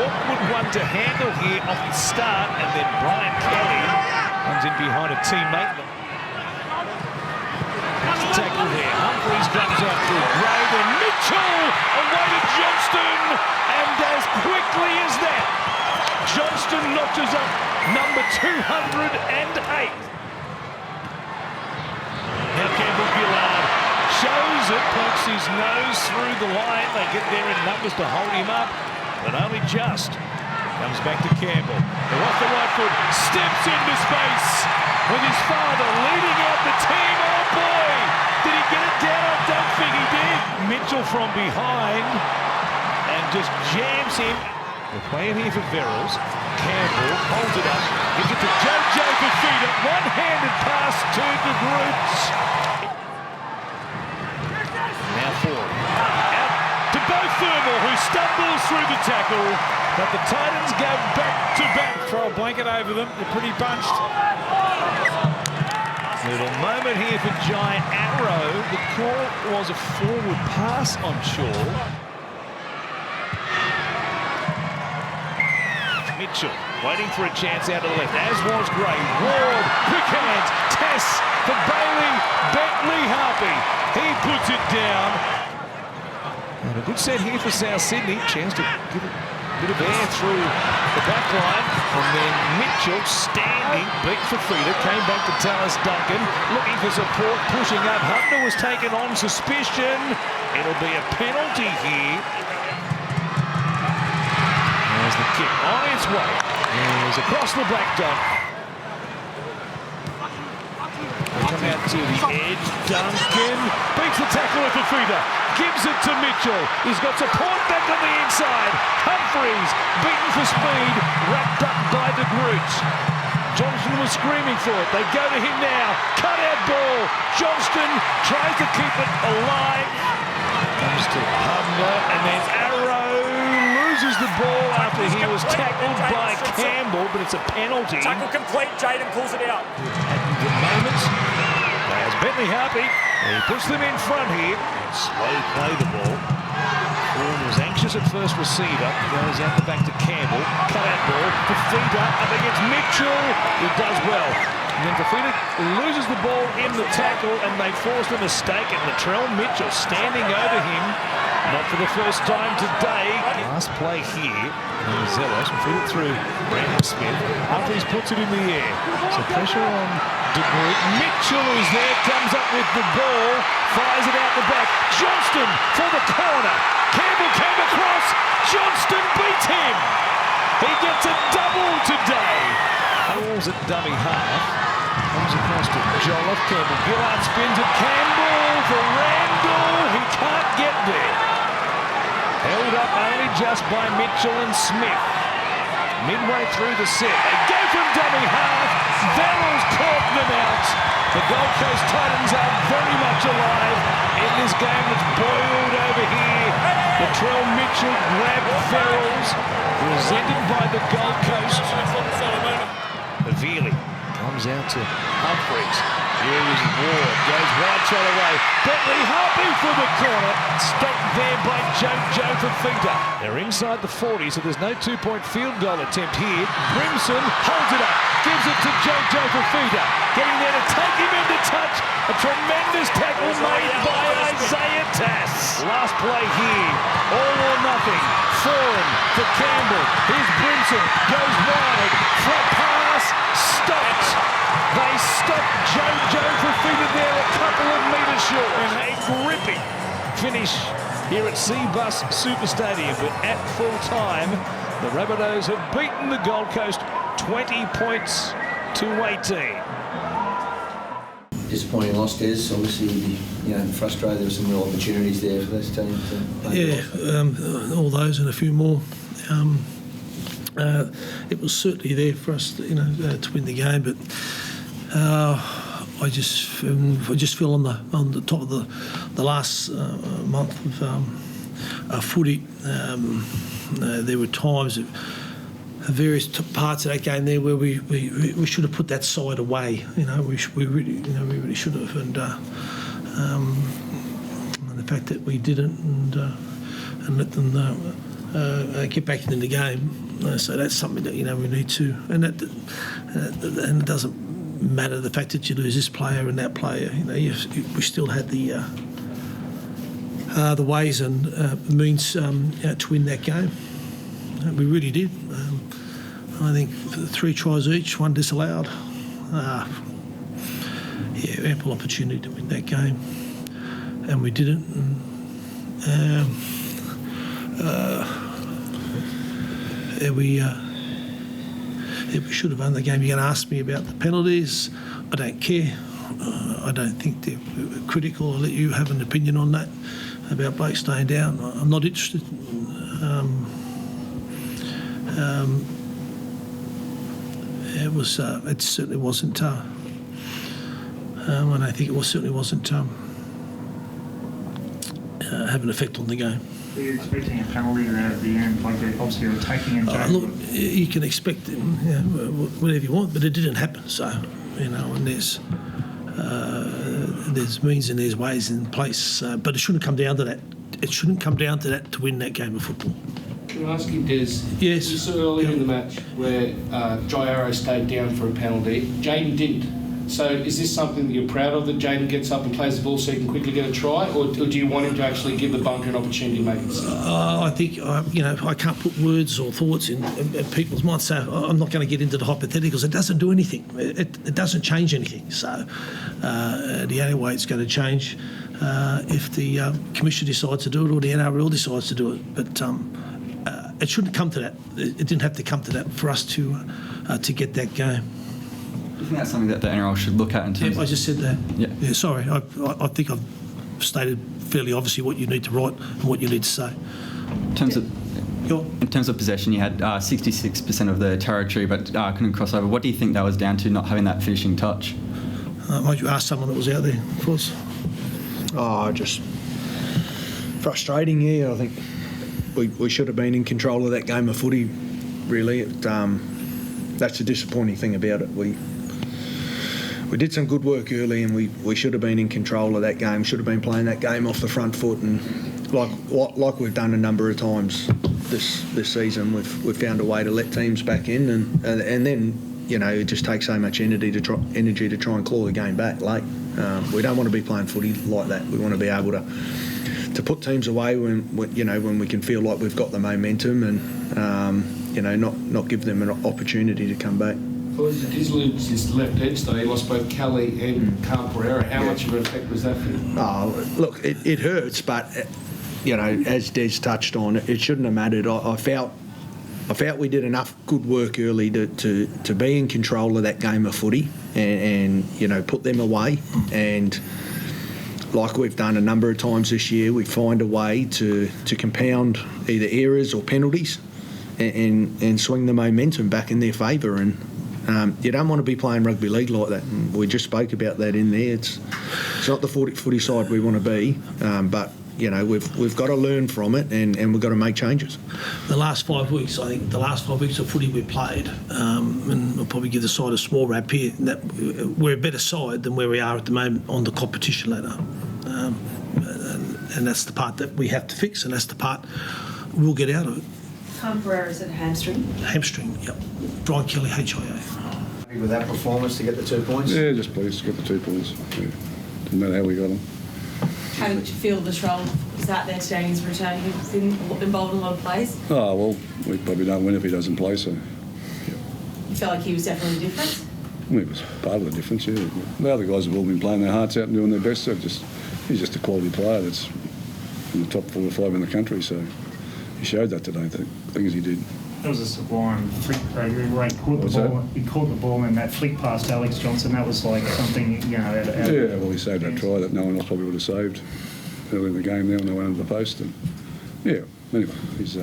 awkward one to handle here off the start, and then Brian Kelly comes in behind a teammate. That's a tackle there. Humphries comes out through Gray, then Mitchell away to Johnston, and as quickly as that, Johnston notches up number 208. Now Campbell-Gillard shows it, pokes his nose through the line. They get there in numbers to hold him up, but only just. Comes back to Campbell. They're off the right foot, steps into space with his father leading out the team. Oh boy, did he get it down? I don't think he did. Mitchell from behind and just jams him. They're playing here for Verrills. Campbell holds it up, gives it to Jojo for feeder. One-handed pass to the Groots. Now forward. Out to Bo Thermal, who stumbles through the tackle, but the Titans go back to back. Throw a blanket over them. They're pretty bunched. Little moment here for Giant Arrow. The call was a forward pass on Shaw. Mitchell waiting for a chance out to the left, as was Gray. Ward, quick hands, Tess for Bailey, Bentley Harpy. He puts it down. And a good set here for South Sydney. Chance to give it a bit of air through the back line. And then Mitchell standing, beat for feeder, came back to Tallis Duncan, looking for support, pushing up. Hunter was taken on suspicion. It'll be a penalty here. There's the kick on its way. He's across the black dot. They come out to the edge. Duncan beats the tackle at the feeder. Gives it to Mitchell. He's got support back on the inside. Humphries beaten for speed. Wrapped up by the Groots. Johnston was screaming for it. They go to him now. Cut out ball. Johnston tries to keep it alive. Comes to Hubner, and then Arrow loses the ball after he was tackled by Campbell, but it's a penalty. Tackle complete, Jaden pulls it out. At the moment, there's Bentley Harpy. He puts them in front here. Slow play the ball. Vaughan was anxious at first receiver. Goes out the back to Campbell. Cut out ball. Fafita up against Mitchell, who does well. And then Fafita loses the ball in the tackle, and they forced a mistake. And Latrell Mitchell standing over him. Not for the first time today. Last play here. Zelos will feed it through Brandon Smith. Humphries puts it in the air. So pressure on De Groot. Mitchell is there, comes up with the ball, fires it out the back. Johnston for the corner. Campbell came across. Johnston beats him. He gets a double today. Ball's at dummy half. Comes across to Jolliffe. Campbell-Gillard spins at Campbell for Randall. He can't get there. Held up only just by Mitchell and Smith. Midway through the set, they go from dummy half. Verrills caught them out. The Gold Coast Titans are very much alive in this game that's boiled over here. Latrell Mitchell grabbed Verrills, presented by the Gold Coast. Avili comes out to Humphries. Here is Ward, goes wide shot away. Bentley Harpy for the corner. Stopped there by Jojo Fafita. They're inside the 40, so there's no two-point field goal attempt here. Brimson holds it up, gives it to Jojo Fafita. Getting there to take him into touch. A tremendous tackle made by Isaiah Tass. Last play here, all or nothing. Foran for Campbell. Here's Brimson, goes wide. Flat pass, stopped. They stopped Jojo Fafita there a couple of metres short. And a gripping finish here at Cbus Super Stadium. But at full time, the Rabbitohs have beaten the Gold Coast 20 points to 18. Disappointing loss, Des. Obviously, frustrated. There were some real opportunities there for this team to play. All those and a few more. It was certainly there for us, to win the game, but I just feel on the top of the last month of footy. There were times at various parts of that game there where we should have put that side away. We really should have, and the fact that we didn't and let them get back into the game. So that's something that we need to, and it doesn't matter the fact that you lose this player and that player. We still had the ways and means to win that game. We really did. I think 3 tries each, 1 disallowed. Ample opportunity to win that game, and we didn't. We should have won the game. You're going to ask me about the penalties. I don't care. I don't think they're critical. I'll let you have an opinion on that, about Blake staying down. I'm not interested. It certainly wasn't, and I think it certainly wasn't have an effect on the game. Are you expecting a penalty there at the end, like they obviously were taking him back? Look, you can expect whatever you want, but it didn't happen. So, and there's means and there's ways in place, but it shouldn't come down to that. It shouldn't come down to that to win that game of football. Can I ask you, Des? Yes. You saw earlier in the match where Jai Arrow stayed down for a penalty. Jayden didn't. So is this something that you're proud of, that Jayden gets up and plays the ball so he can quickly get a try, or do you want him to actually give the bunker an opportunity to make it? I think, I can't put words or thoughts in people's minds, so I'm not going to get into the hypotheticals. It doesn't do anything. It doesn't change anything. So the only way it's going to change if the Commission decides to do it or the NRL decides to do it. But it shouldn't come to that. It didn't have to come to that for us to get that game. Do you think that's something that the NRL should look at in terms of... I just said that. Yeah. Sorry. I think I've stated fairly obviously what you need to write and what you need to say. In terms of possession, you had 66% of the territory but couldn't cross over. What do you think that was down to, not having that finishing touch? Might you ask someone that was out there, of course? Just frustrating, yeah. I think we should have been in control of that game of footy, really. That's the disappointing thing about it. We did some good work early, and we should have been in control of that game, should have been playing that game off the front foot, and like we've done a number of times this season, we've found a way to let teams back in, and then it just takes so much energy to try and claw the game back late. We don't want to be playing footy like that. We want to be able to put teams away when we can feel like we've got the momentum, and not give them an opportunity to come back. Well, he did lose his left edge though. He lost both Kelly and Carl Pereira. How much of an effect was that for you? Look, it hurts, but as Des touched on, it shouldn't have mattered. I felt we did enough good work early to be in control of that game of footy and put them away, and like we've done a number of times this year, we find a way to compound either errors or penalties and swing the momentum back in their favour. And you don't want to be playing rugby league like that. And we just spoke about that in there. It's not the footy side we want to be, but we've got to learn from it, and we've got to make changes. The last 5 weeks, I think, of footy we played, and I'll probably give the side a small rap here, that we're a better side than where we are at the moment on the competition ladder. And that's the part that we have to fix, and that's the part we'll get out of it. Pereira, is it a hamstring? Hamstring, yep. Brian Kelly, HIA. Happy with that performance to get the 2 points? Yeah, just pleased to get the 2 points. Yeah. Doesn't matter how we got them. How did you feel this role was out there today in his return? He was involved in a lot of plays. Oh, well, we probably don't win if he doesn't play, so... Yeah. You felt like he was definitely the difference? Well, he was part of the difference, yeah. The other guys have all been playing their hearts out and doing their best, so he's just a quality player that's in the top 4 or 5 in the country, so he showed that today, the things he did. That was a sublime flick, where he caught the ball and that flick past Alex Johnson. That was like something, out yeah, well, he saved that try that no one else probably would have saved early in the game there when they went under the post. And yeah, anyway, it's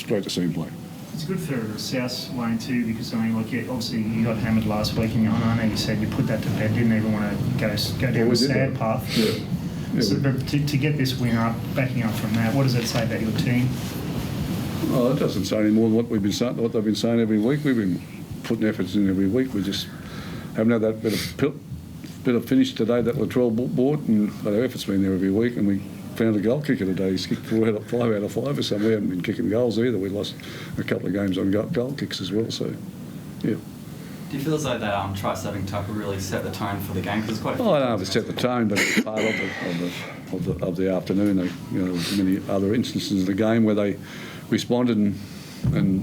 great to see him play. It's good for South Wayne too, because obviously you got hammered last week, and I know you said you put that to bed, didn't even want to go down the sad path. Yeah. So, but to get this win up, backing up from that, what does that say about your team? Oh, it doesn't say any more than what they've been saying every week. We've been putting efforts in every week. We just haven't had that bit of bit of finish today that Latrell bought, and but our effort's been there every week, and we found a goal kicker today. He's kicked 5 out of 5 or something. We haven't been kicking goals either. We lost a couple of games on goal kicks as well. So, yeah. Do you feel as though that try-saving tackle really set the tone for the game? Because quite. Well, I don't know if it set the tone, but it's part of the afternoon. You know, many other instances of the game where they responded and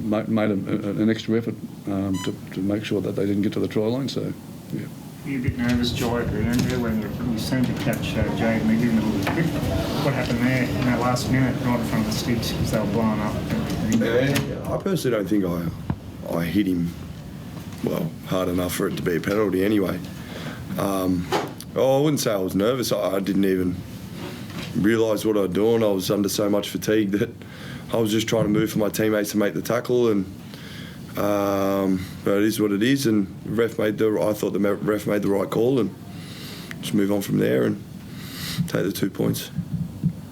made an extra effort to make sure that they didn't get to the try line. So, yeah. Were you a bit nervous, Joy, at the end there when you seemed to catch Jade Maybe in the middle of the grip? What happened there in that last minute right in front of the sticks because they were blowing up? I personally don't think I hit him hard enough for it to be a penalty anyway. I wouldn't say I was nervous. I didn't even realise what I was doing. I was under so much fatigue that I was just trying to move for my teammates to make the tackle, and but it is what it is. And I thought the ref made the right call, and just move on from there and take the 2 points.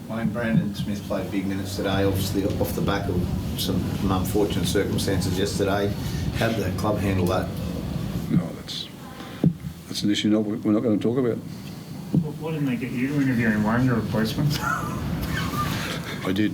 Wayne, Brandon Smith played big minutes today, obviously off the back of some unfortunate circumstances yesterday. How did the club handle that? No, that's an issue we're not going to talk about. Why didn't they get you to interview him, Wayne, your replacement? I did.